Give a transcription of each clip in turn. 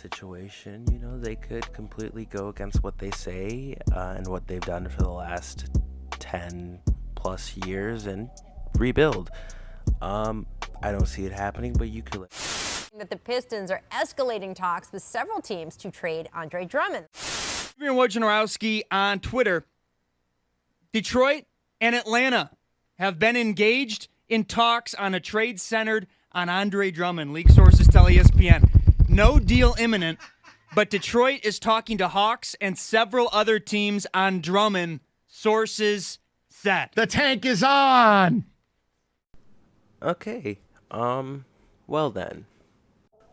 situation. You know, they could completely go against what they say and what they've done for the last 10 plus years and rebuild. I don't see it happening, but you could. That the Pistons are escalating talks with several teams to trade Andre Drummond. Wojnarowski on Twitter. Detroit and Atlanta have been engaged in talks on a trade centered on Andre Drummond. League sources tell ESPN. No deal imminent, but Detroit is talking to Hawks and several other teams on Drummond, sources said. The tank is on! Okay, well then.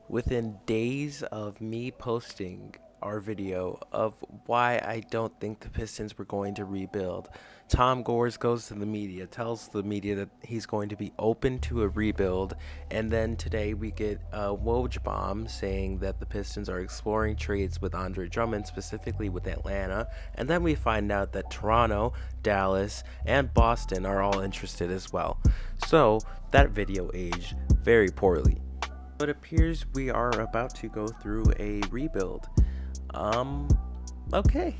Within days of me posting our video of why I don't think the Pistons were going to rebuild, Tom Gores goes to the media, tells the media that he's going to be open to a rebuild, and then today we get a Woj bomb saying that the Pistons are exploring trades with Andre Drummond, specifically with Atlanta, and then we find out that Toronto, Dallas, and Boston are all interested as well. So that video aged very poorly. It appears we are about to go through a rebuild. Okay,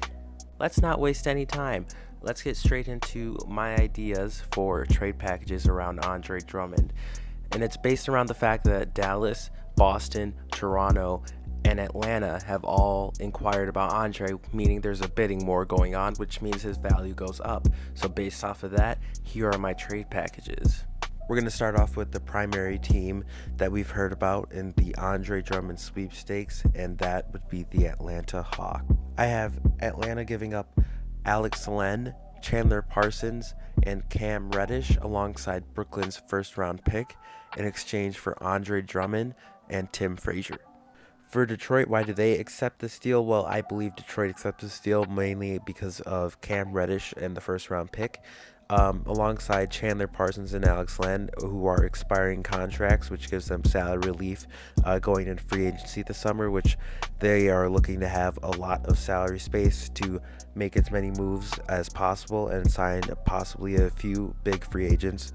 let's not waste any time. Let's get straight into my ideas for trade packages around Andre Drummond. And it's based around the fact that Dallas, Boston, Toronto, and Atlanta have all inquired about Andre, meaning there's a bidding war going on, which means his value goes up. So based off of that, here are my trade packages. We're going to start off with the primary team that we've heard about in the Andre Drummond sweepstakes, and that would be the Atlanta Hawks. I have Atlanta giving up Alex Len, Chandler Parsons, and Cam Reddish alongside Brooklyn's first-round pick in exchange for Andre Drummond and Tim Frazier. For Detroit, why do they accept this deal? Well, I believe Detroit accepts this deal mainly because of Cam Reddish and the first-round pick. Alongside Chandler Parsons and Alex Len, who are expiring contracts, which gives them salary relief going into free agency this summer, which they are looking to have a lot of salary space to make as many moves as possible and sign possibly a few big free agents.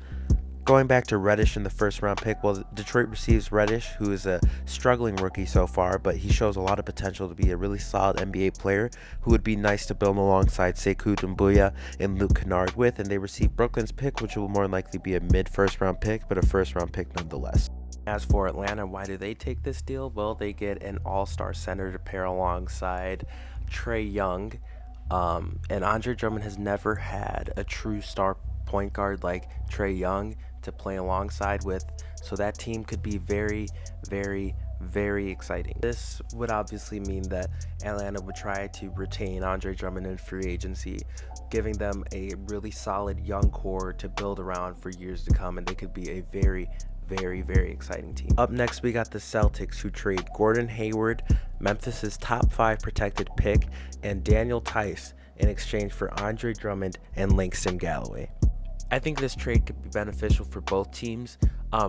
Going back to Reddish in the first round pick, well, Detroit receives Reddish, who is a struggling rookie so far, but he shows a lot of potential to be a really solid NBA player who would be nice to build alongside Sekou Doumbouya and Luke Kennard with, and they receive Brooklyn's pick, which will more than likely be a mid-first round pick, but a first round pick nonetheless. As for Atlanta, why do they take this deal? Well, they get an all-star center to pair alongside Trae Young, and Andre Drummond has never had a true star point guard like Trae Young to play alongside with, so that team could be very, very, very exciting. This would obviously mean that Atlanta would try to retain Andre Drummond in free agency, giving them a really solid young core to build around for years to come, and they could be a very, very, very exciting team. Up next, we got the Celtics, who trade Gordon Hayward, Memphis's top 5 protected pick, and Daniel Tice in exchange for Andre Drummond and Langston Galloway. I think this trade could be beneficial for both teams.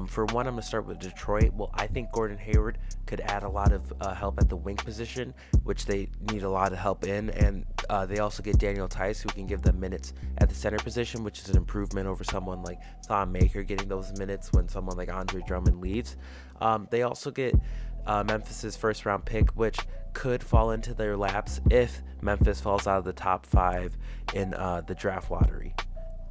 For one, I'm going to start with Detroit. Well, I think Gordon Hayward could add a lot of help at the wing position, which they need a lot of help in. And they also get Daniel Tice, who can give them minutes at the center position, which is an improvement over someone like Thon Maker getting those minutes when someone like Andre Drummond leaves. They also get Memphis's first-round pick, which could fall into their laps if Memphis falls out of the top 5 in the draft lottery.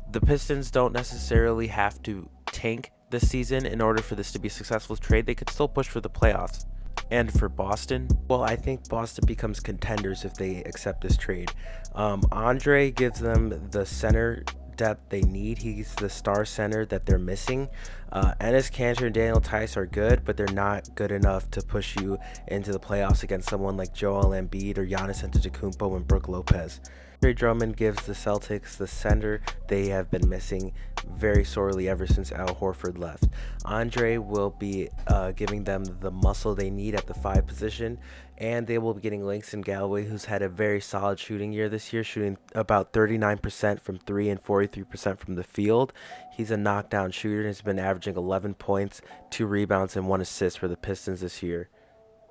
The Pistons don't necessarily have to tank this season in order for this to be a successful trade. They could still push for the playoffs. And for Boston, well, I think Boston becomes contenders if they accept this trade. Andre gives them the center depth they need. He's the star center that they're missing. Enes Kanter and Daniel Tice are good, but they're not good enough to push you into the playoffs against someone like Joel Embiid or Giannis Antetokounmpo and Brook Lopez. Andre Drummond gives the Celtics the center they have been missing very sorely ever since Al Horford left. Andre will be giving them the muscle they need at the 5 position, and they will be getting Langston Galloway, who's had a very solid shooting year this year, shooting about 39% from 3 and 43% from the field. He's a knockdown shooter and has been averaging 11 points, 2 rebounds, and 1 assist for the Pistons this year.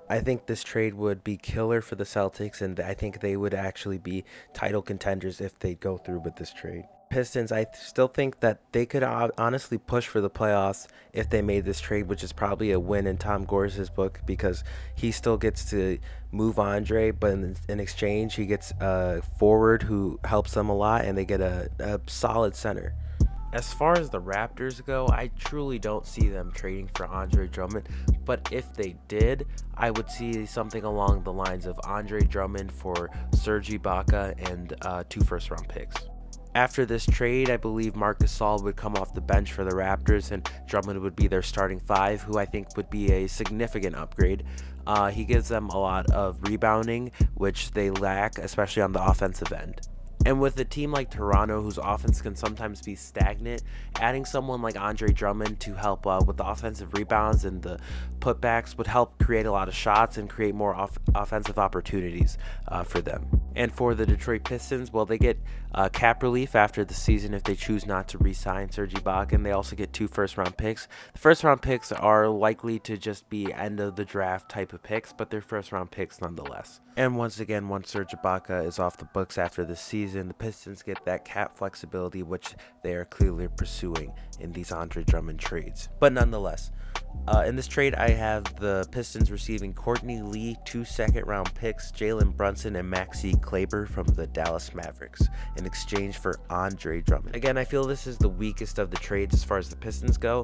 I think this trade would be killer for the Celtics, and I think they would actually be title contenders if they go through with this trade. Pistons, I still think that they could honestly push for the playoffs if they made this trade, which is probably a win in Tom Gorse's book because he still gets to move Andre, but in exchange, he gets a forward who helps them a lot, and they get a solid center. As far as the Raptors go, I truly don't see them trading for Andre Drummond, but if they did, I would see something along the lines of Andre Drummond for Serge Ibaka and 2 first-round picks. After this trade, I believe Marc Gasol would come off the bench for the Raptors, and Drummond would be their starting 5, who I think would be a significant upgrade. He gives them a lot of rebounding, which they lack, especially on the offensive end. And with a team like Toronto, whose offense can sometimes be stagnant, adding someone like Andre Drummond to help with the offensive rebounds and the putbacks would help create a lot of shots and create more offensive opportunities for them. And for the Detroit Pistons, well, they get cap relief after the season if they choose not to re-sign Serge Ibaka, and they also get 2 first-round picks. The first-round picks are likely to just be end-of-the-draft type of picks, but they're first-round picks nonetheless. And once again, once Serge Ibaka is off the books after this season, the Pistons get that cap flexibility, which they are clearly pursuing in these Andre Drummond trades. But nonetheless, in this trade, I have the Pistons receiving Courtney Lee, 2 second-round picks, Jalen Brunson, and Maxi Kleber from the Dallas Mavericks in exchange for Andre Drummond. Again, I feel this is the weakest of the trades as far as the Pistons go,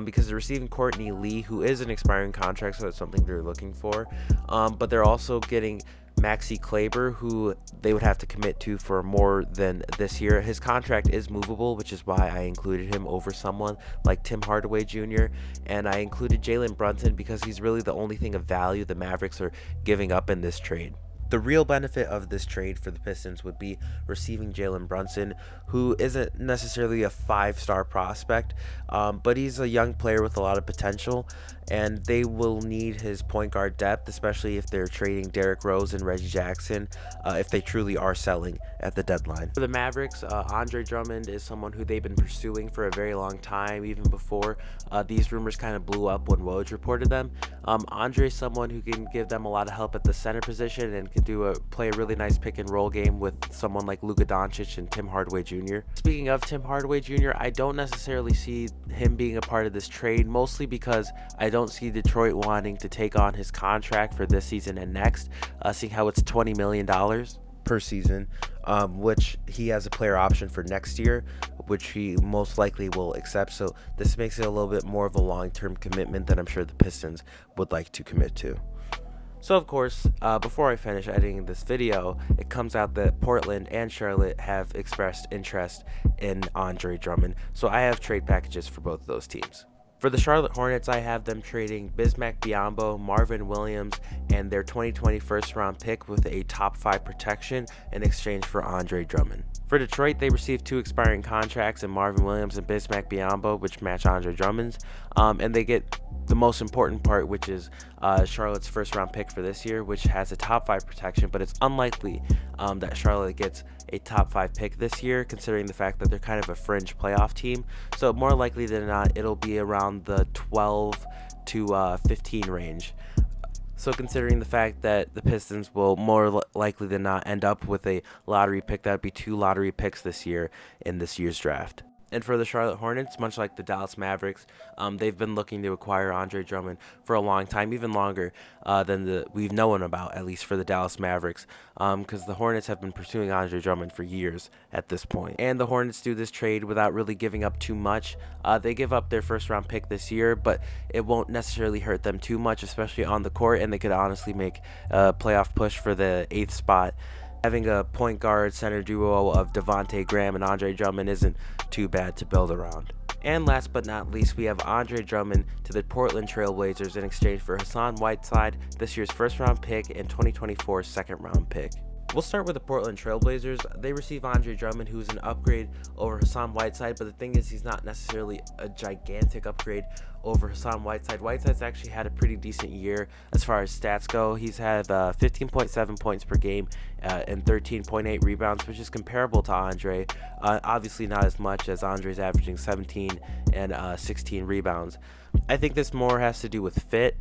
because they're receiving Courtney Lee, who is an expiring contract, so that's something they're looking for. But they're also getting Maxi Kleber, who they would have to commit to for more than this year. His contract is movable, which is why I included him over someone like Tim Hardaway Jr. And I included Jalen Brunson because he's really the only thing of value the Mavericks are giving up in this trade. The real benefit of this trade for the Pistons would be receiving Jalen Brunson, who isn't necessarily a 5-star prospect, but he's a young player with a lot of potential, and they will need his point guard depth, especially if they're trading Derrick Rose and Reggie Jackson, if they truly are selling at the deadline. For the Mavericks, Andre Drummond is someone who they've been pursuing for a very long time, even before these rumors kind of blew up when Woj reported them. Andre is someone who can give them a lot of help at the center position and can play a really nice pick and roll game with someone like Luka Doncic and Tim Hardaway Jr. Speaking of Tim Hardaway Jr., I don't necessarily see him being a part of this trade, mostly because I don't see Detroit wanting to take on his contract for this season and next, seeing how it's $20 million per season, which he has a player option for next year, which he most likely will accept. So this makes it a little bit more of a long-term commitment than I'm sure the Pistons would like to commit to. So of course, before I finish editing this video, it comes out that Portland and Charlotte have expressed interest in Andre Drummond. So I have trade packages for both of those teams. For the Charlotte Hornets, I have them trading Bismack Biyombo, Marvin Williams, and their 2020 first-round pick with a top 5 protection in exchange for Andre Drummond. For Detroit, they received 2 expiring contracts in Marvin Williams and Bismack Biyombo, which match Andre Drummond's, and they get the most important part, which is Charlotte's first-round pick for this year, which has a top 5 protection, but it's unlikely that Charlotte gets a top 5 pick this year, considering the fact that they're kind of a fringe playoff team. So more likely than not, it'll be around the 12 to 15 range. So considering the fact that the Pistons will more likely than not end up with a lottery pick, that would be 2 lottery picks this year in this year's draft. And for the Charlotte Hornets, much like the Dallas Mavericks, they've been looking to acquire Andre Drummond for a long time, even longer than we've known about, at least for the Dallas Mavericks, because the Hornets have been pursuing Andre Drummond for years at this point. And the Hornets do this trade without really giving up too much. They give up their first-round pick this year, but it won't necessarily hurt them too much, especially on the court, and they could honestly make a playoff push for the 8th spot. Having a point guard center duo of Devontae Graham and Andre Drummond isn't too bad to build around. And last but not least, we have Andre Drummond to the Portland Trail Blazers in exchange for Hassan Whiteside, this year's first-round pick, and 2024 second-round pick. We'll start with the Portland Trail Blazers. They receive Andre Drummond, who is an upgrade over Hassan Whiteside, but the thing is, he's not necessarily a gigantic upgrade over Hassan Whiteside. Whiteside's actually had a pretty decent year as far as stats go. He's had 15.7 points per game and 13.8 rebounds, which is comparable to Andre. Obviously not as much, as Andre's averaging 17 and 16 rebounds. I think this more has to do with fit.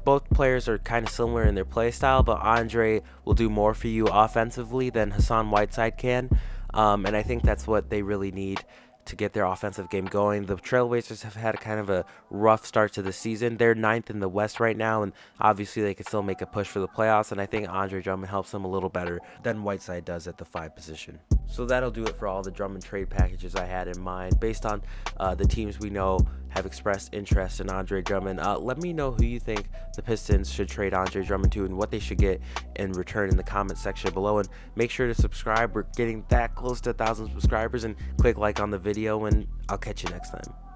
Both players are kind of similar in their play style, but Andre will do more for you offensively than Hassan Whiteside can. And I think that's what they really need to get their offensive game going. The Trailblazers have had kind of a rough start to the season. They're 9th in the West right now, and obviously they can still make a push for the playoffs, and I think Andre Drummond helps them a little better than Whiteside does at the 5 position. So that'll do it for all the Drummond trade packages I had in mind. Based on the teams we know have expressed interest in Andre Drummond, let me know who you think the Pistons should trade Andre Drummond to and what they should get in return in the comment section below. And make sure to subscribe. We're getting that close to 1,000 subscribers, and click like on the video, and I'll catch you next time.